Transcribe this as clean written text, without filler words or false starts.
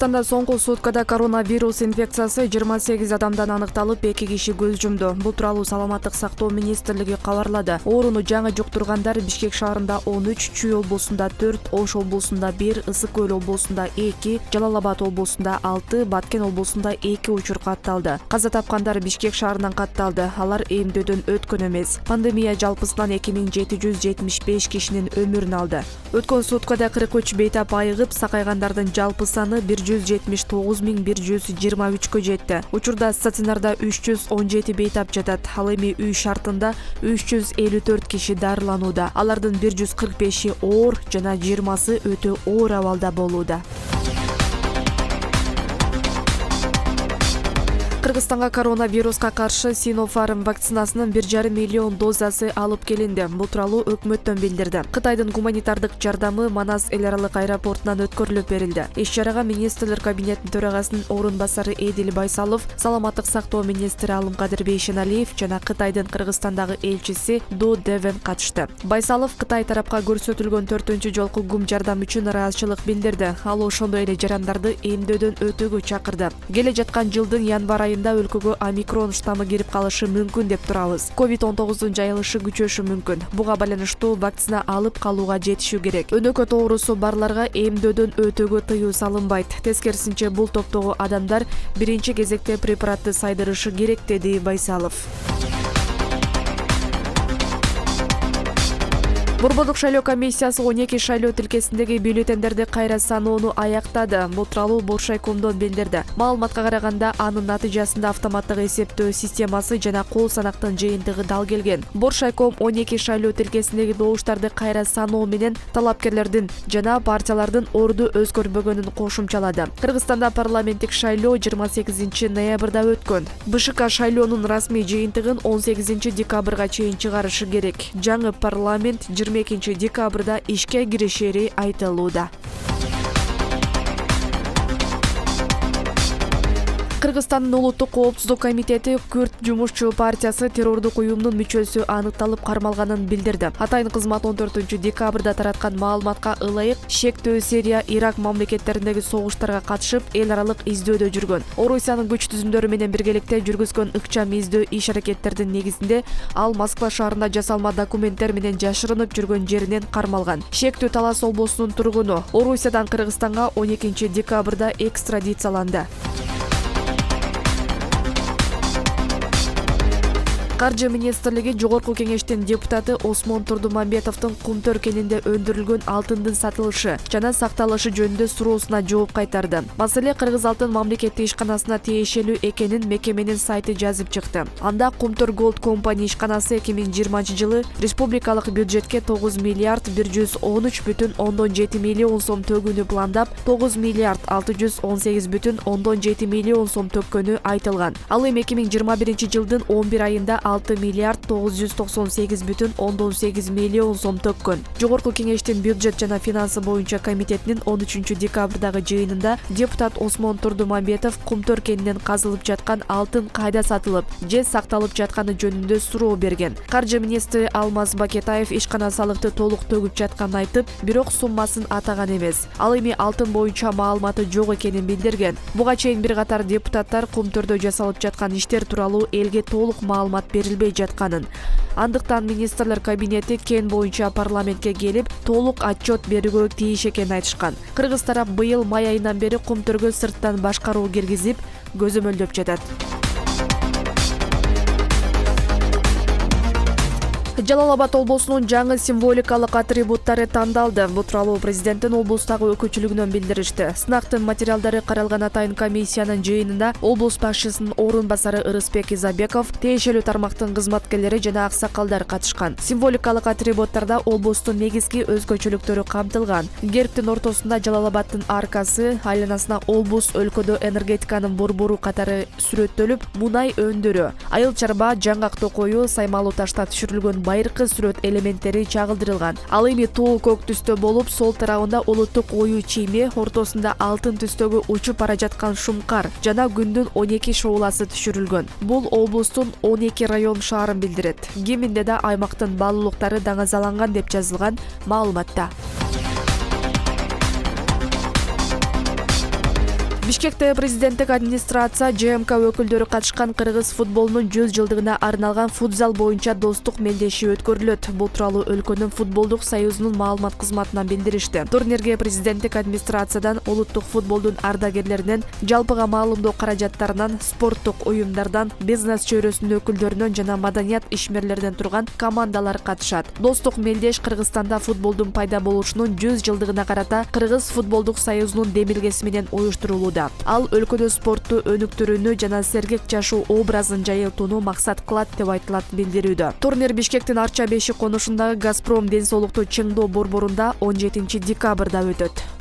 Кыргызстанда соңку суткада коронавирус инфекциясы 28 адамдан аныкталып, 2 киши көз жумду. Бул тууралуу Саламаттык сактоо министрлиги кабарлады. Ооруну жаңы жуктургандар Бишкек шаарында 13, Чүй облусунда 4, Ош облусунда 1, Ысык Көл облусунда 2, Жалал Абад облусунда 6, Баткен облусунда 2 учур катталды. Каза тапкандар Бишкек шаарынан катталды. Алар эмдөөдөн өткөн эмес. Пандемия жалпысынан 2775 кишинин өмүрүн алды. Өткөн суткада 43 бейтап айыгып, сакайгандардын жалпы саны 179.123-кө жетти. Учурда стационарда 317 бейтап жатат. Ал эми үй шартында 354 киши дарыланууда. Алардын 145-и оор жана 20-сы өтө оор абалда болууда. Кыргызстанга коронавируска каршы Синофарм вакцинасынын 1,5 миллион дозасы алып келинди. Бул тууралуу өкмөттөн билдирди. Кытайдын гуманитардык жардамы Манас эл аралык аэропортунан өткөрүлүп берилди. Иш-чарага министрлер кабинетинин төрагасынын орун басары Эдил Байсалов, Саламаттык сактоо министри Алымкадыр Бейшеналиев жана Кытайдын Кыргызстандагы элчиси Ду Девен катышты. Байсалов Кытай тарапка көрсөтүлгөн 4-ч жолку гум жардам үчүн ыраазычылык билдирди. Ал ошондой эле жарандарды эмдөөдөн өтүүгө чакырды. Келе жаткан жылдын январ айында өлкөгө омикрон штаммы кирип калышы мүмкүн деп турабыз. COVID-19 жайылышы күчөшү мүмкүн. Буга байланыштуу вакцина алып калууга жетишүү керек. Өнөкөт оорусу барларга эмдөөдөн өтүүгө тыюу салынбайт. Тескерисинче бул топтогу адамдар биринчи кезекте препаратты сайдырышы керек, деди Байсалов. Борбордук шайлоо комиссиясы 12 шайлоо тилкесиндеги бюллетендерди кайра саноону аяктады. Бул тууралуу Боршайкомдон билдирди. Маалыматка караганда, анын натыйжасында автоматтык эсептөө системасы жана кол санактын жыйынтыгы дал келген. Боршайком 12 шайлоо тилкесиндеги добуштарды кайра саноо менен талапкерлердин жана партиялардын орду өзгөрбөгөнүн кошумчалады. Кыргызстанда парламенттик шайлоо 28 ноябрда өткөн. БШК шайлоонун расмий жыйынтыгын 18 декабрга чейин чыгарышы керек. Жаңы парламент 22 декабрда ишке киришери айтылууда. Кыргызстандын улуттук коопсуздук комитети Күрд жумушчу партиясы террордук уюмдун мүчөсү аныкталып кармалганын билдирди. Атайын кызмат 14 декабрда тараткан маалыматка ылайык, шектөө Сирия, Ирак мамлекеттериндеги согуштарга катышып, эл аралык издөөдө жүргөн. Орусиянын күч түзүмдөрү менен биргеликте жүргүзгөн ыкчам издөө иш-аракеттердин негизинде ал Москва шаарында жасалма документтер менен жашырынып жүргөн жеринен кармалган. Шектүү Талас облусунун тургуну Орусиядан Кыргызстанга 12 декабрда экстрадицияланды. Каржы министрлиги Жогорку кеңештин депутаты Осмон Турдумамбетовдун Кумтөр кенинде өндүрүлгөн алтындын сатылышы жана сакталышы жөнүндө суроосуна жооп кайтарды. Маселе Кыргыз алтын мамлекеттик ишканасына тиешелүү экенин мекеменин сайты жазып чыкты. Анда Кумтөр Голд компания ишканасы 2020 жылы республикалык бюджетке 9 миллиард 113,7 миллион сом төгүүнү пландап, 9 миллиард 618,7 миллион сом төккөнү айтылган. Ал эми 2021 жылдын 11 айында 6 миллиард 998,8 миллион сом төккөн. Жогорку кеңештин бюджет жана финансы боюнча комитетинин 13 декабрдагы жыйынында депутат Осмон Турдумамбетов Кумтөр кенинен казылып жаткан алтын кайда сатылып же сакталып жатканы жөнүндө суроо берген. Каржы министри Алмаз Бакетаев ишкана салыкты толук төгүп жатканын айтып, бирок суммасын атаган эмес. Ал эми алтын боюнча маалыматы жок экенин билдирген. Буга чейин бир катар депутаттар Кумтөрдө жасалып жаткан иштер тууралуу элге толук маалымат берилбей жатканын. Андыктан министрлер кабинети кен боюнча парламентке келип, толук отчет берүүгө тийиш экенин айтышкан. Кыргыз тарап быйыл май айынан бери Кумтөргө сырттан башкаруу киргизип, көзөмөлдөп жатат. Жалал Абад облусунун жаңы символикалык атрибуттары тандалды. Бул тууралуу президенттин облустагы өкүлчүлүгүнөн билдиришти. Сынактын материалдары каралган атайын комиссиянын жыйынында облус башчысынын орун басары Ырысбек Изабеков, тиешелүү тармактын кызматкерлери жана аксакалдар катышкан. Символикалык атрибуттарда облустун негизги өзгөчөлүктөрү камтылган. Гербтин ортосунда Жалал Абадтын аркасы, айланасына облус өлкөдө энергетиканын борбору катары сүрөттөлүп, мунай өндүрүү, айыл чарба, жаңгак токою, саймалуу ташта түшүрүлгөн байыркы сүрөт элементтери чагылдырылган. Ал эми тоо көк түстө болуп, сол тарабында улуттук ою чийме, ортосунда алтын түстөгү учуп бара жаткан шумкар жана күндүн 12 шоуласы түшүрүлгөн. Бул облустун 12 район шаарын билдирет. Киминде да аймактын баалуулуктары даңазаланган деп жазылган маалыматта. Бишкекте президенттик администрация ЖМК өкүлдөрү катышкан кыргыз футболунун 100 жылдыгына арналган футзал боюнча достук мелдеши өткөрүлөт. Бул тууралуу өлкөнүн футболдук союзунун маалымат кызматынан билдиришти. Турнирге президенттик администрациядан, улуттук футболдун ардагерлеринен, жалпыга маалымдоо каражаттарынан, спорттук уюмдардан, бизнес чөйрөсүнүн өкүлдөрүнөн жана маданият ишмерлеринен турган командалар катышат. Достук мелдеш Кыргызстанда футболдун пайда болушунун 100 жылдыгына карата Кыргыз футболдук союзунун демилгеси менен уюштурулууда. Ал өлкөдө спортту өнүктүрүүнү жана сергек жашоо образын жайылтууну максат кылат деп айтылат билдирүүдө. Турнир Бишкектин Арча Беши конушундагы Газпром ден соолукту чыңдоо борборунда 17 декабрда өтөт.